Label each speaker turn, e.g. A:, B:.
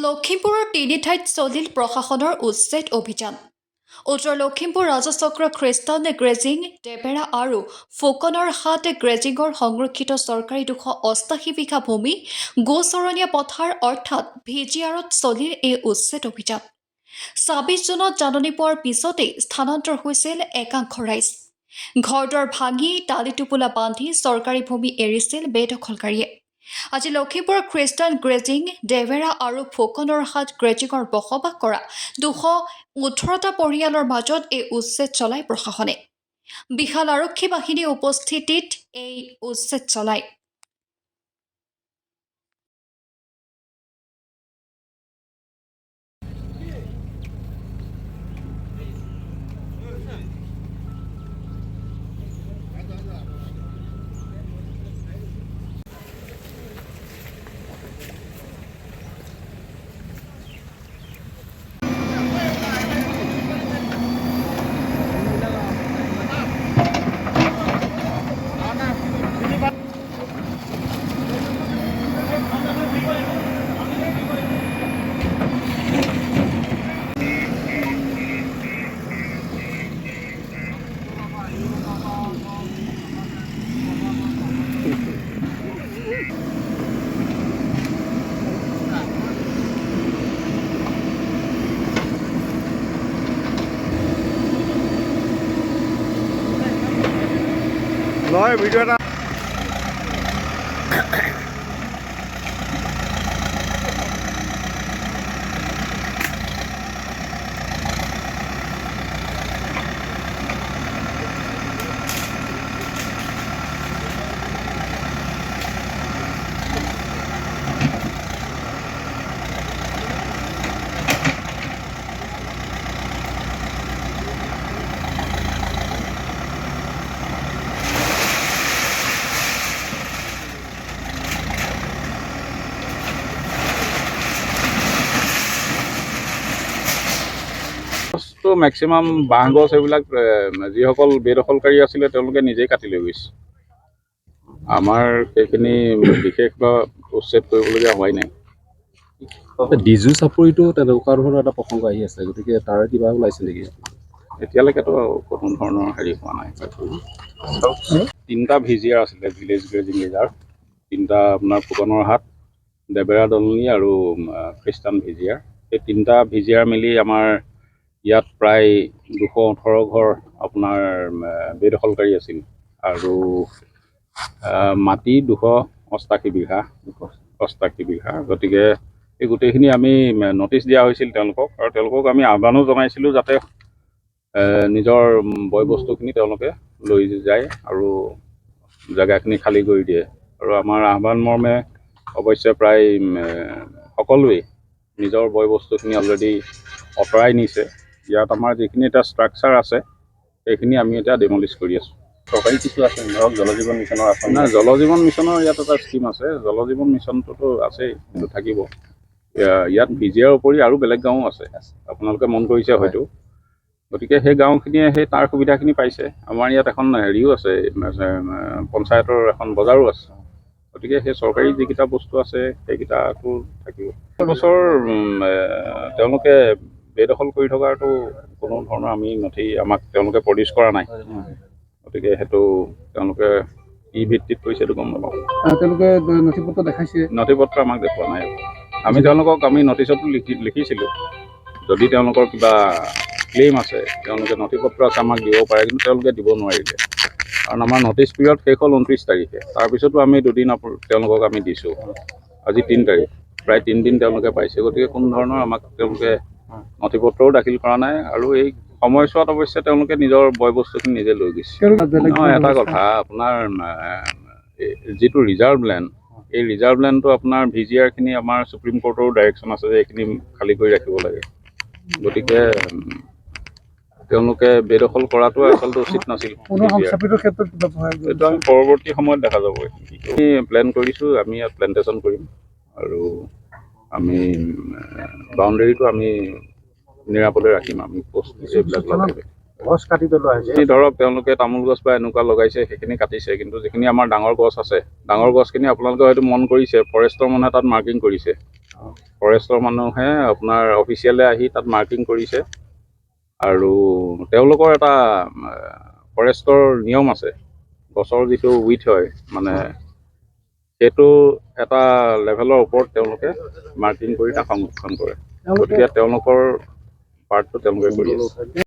A: লখিমপুৰৰ তিনি ঠাইত চলিল প্ৰশাসনৰ উচ্ছেদ অভিযান। উত্তৰ লখিমপুৰ ৰাজচক্ৰ খ্ৰীষ্টান গ্ৰেজিং ডেবেৰা আৰু ফুকনৰ হাট গ্ৰেজিঙৰ সংৰক্ষিত চৰকাৰী 288 বিঘা ভূমি গোচৰণীয়া পথাৰ অৰ্থাৎ ভিজিআৰত চলিল এই উচ্ছেদ অভিযান। ২৬ জুনত জাননী পোৱাৰ পিছতেই স্থানান্তৰ হৈছিল একাংশ ৰাইজ। ঘৰ-দুৱাৰ ভাঙি টালি টোপোলা বান্ধি চৰকাৰী ভূমি এৰিছিল বেদখলকাৰীয়ে। আজি লখিমপুৰৰ খ্ৰীষ্টান গ্ৰেজিং ডেবেৰা আৰু ফুকনৰ হাট গ্ৰেজিঙৰ বসবাস কৰা 218টা পৰিয়ালৰ মাজত এই উচ্ছেদ চলায় প্ৰশাসনে। বিশাল আৰক্ষী বাহিনীৰ উপস্থিতিত এই উচ্ছেদ চলায়।
B: লয় ভিডিও এটা মেক্সিমাম বাঁহ গছ এইবিলাক যিসকল বেদখলকাৰী আছিলে তেওঁলোকে নিজেই কাটি লৈ গৈছে। আমাৰ সেইখিনি বিশেষ বা উচ্ছেদ কৰিবলগীয়া হোৱাই নাই।
C: ডিজু চাপৰিটো তেনেকুৱা ধৰণৰ এটা প্ৰসংগ আহি আছে, গতিকে তাৰ কিবা ওলাইছে নেকি?
B: এতিয়ালৈকেতো কোনো ধৰণৰ হেৰি হোৱা নাই। 3টা ভিজিআৰ আছিলে, ভিলেজ গ্ৰেজিং ৰিজাৰ্ভ। 3টা আপোনাৰ ফুকনৰ হাট, ডেবেৰা দলনি আৰু খ্ৰীষ্টান ভিজিআৰ। এই 3টা ভিজিআৰ মিলি আমাৰ ইয়াত প্ৰায় 218 ঘৰ আপোনাৰ বেদখলকাৰী আছিল আৰু মাটি 288 বিঘা। গতিকে এই গোটেইখিনি আমি নটিচ দিয়া হৈছিল তেওঁলোকক, আৰু তেওঁলোকক আমি আহ্বানো জনাইছিলোঁ যাতে নিজৰ বয় বস্তুখিনি তেওঁলোকে লৈ যায় আৰু জেগাখিনি খালী কৰি দিয়ে। আৰু আমাৰ আহ্বান মৰ্মে অৱশ্যে প্ৰায় সকলোৱেই নিজৰ বয় বস্তুখিনি অলৰেডি আঁতৰাই নিছে। ইয়াত আমাৰ যিখিনি এটা ষ্ট্ৰাকচাৰ আছে সেইখিনি আমি এতিয়া ডিমলিছ কৰি আছোঁ।
C: চৰকাৰী কিছু আছে ধৰক জলজীৱন মিছনৰ আঁচনি।
B: নাই, জলজীৱন মিছনৰ ইয়াত এটা স্কীম আছে। জলজীৱন মিছনটোতো আছেই, কিন্তু থাকিব। ইয়াত ভিজিআৰ উপৰি আৰু বেলেগ গাঁও আছে, আপোনালোকে মন কৰিছে হয়তো। গতিকে সেই গাঁওখিনিয়ে সেই তাৰ সুবিধাখিনি পাইছে। আমাৰ ইয়াত এখন হেৰিও আছে, পঞ্চায়তৰ এখন বজাৰো আছে। গতিকে সেই চৰকাৰী যিকেইটা বস্তু আছে সেইকেইটাতো থাকিব। বছৰ তেওঁলোকে বেদখল কৰি থকাৰতো কোনো ধৰণৰ আমি নথি আমাক তেওঁলোকে প্ৰডিউচ কৰা নাই। গতিকে সেইটো তেওঁলোকে কি ভিত্তিত কৰিছে সেইটো গম নাপাওঁ।
C: তেওঁলোকে নথি পত্ৰ দেখাইছে?
B: নথি পত্ৰ আমাক দেখুওৱা নাই। আমি তেওঁলোকক নটিচতো লিখিছিলোঁ, যদি তেওঁলোকৰ কিবা ক্লেইম আছে তেওঁলোকে নথি পত্ৰ আছে আমাক দিব পাৰে, কিন্তু তেওঁলোকে দিব নোৱাৰিলে। কাৰণ আমাৰ নটিচ পিৰিয়ড শেষ হ'ল 29 তাৰিখে। তাৰপিছতো আমি দুদিন তেওঁলোকক আমি দিছোঁ। আজি 3 তাৰিখ, প্ৰায় 3 দিন তেওঁলোকে পাইছে। গতিকে কোনো ধৰণৰ আমাক তেওঁলোকে নথি পত্ৰও দাখিল কৰা নাই। আৰু এই সময়ছোৱাত অৱশ্যে তেওঁলোকে নিজৰ বয় বস্তুখিনি নিজে লৈ গৈছে। এটা কথা, আপোনাৰ যিটো ৰিজাৰ্ভ লেণ্ড, এই ৰিজাৰ্ভ লেণ্ডটো আপোনাৰ ভিজিআৰখিনি আমাৰ সুপ্ৰিম কোৰ্টৰো ডাইৰেকশ্যন আছে যে এইখিনি খালী কৰি ৰাখিব লাগে। গতিকে তেওঁলোকে বেদখল কৰাটো আচলতে উচিত নাছিল। এইটো আমি পৰৱৰ্তী সময়ত দেখা যাব। আমি প্লেন কৰিছোঁ, আমি ইয়াত প্লেণ্টেশ্যন কৰিম আৰু আমি বাউণ্ডেৰীটো আমি নিৰাপদে ৰাখিম। আমি পোষ্ট এইবিলাক লগাই
C: গছ কাটি পেলোৱা হৈছে।
B: ধৰক তেওঁলোকে তামোল গছ বা এনেকুৱা লগাইছে সেইখিনি কাটিছে, কিন্তু যিখিনি আমাৰ ডাঙৰ গছ আছে, ডাঙৰ গছখিনি আপোনালোকে হয়তো মন কৰিছে ফৰেষ্টৰ মানুহে তাত মাৰ্কিং কৰিছে। ফৰেষ্টৰ মানুহে আপোনাৰ অফিচিয়েলে আহি তাত মাৰ্কিং কৰিছে আৰু তেওঁলোকৰ এটা ফৰেষ্টৰ নিয়ম আছে, গছৰ যিটো উইথ হয় মানে সেইটো এটা লেভেলৰ ওপৰত তেওঁলোকে মাৰ্কিং কৰি তাক সংৰক্ষণ কৰে, গতিকে তেওঁলোকৰ পাৰ্টটো তেওঁলোকে কৰি আছে।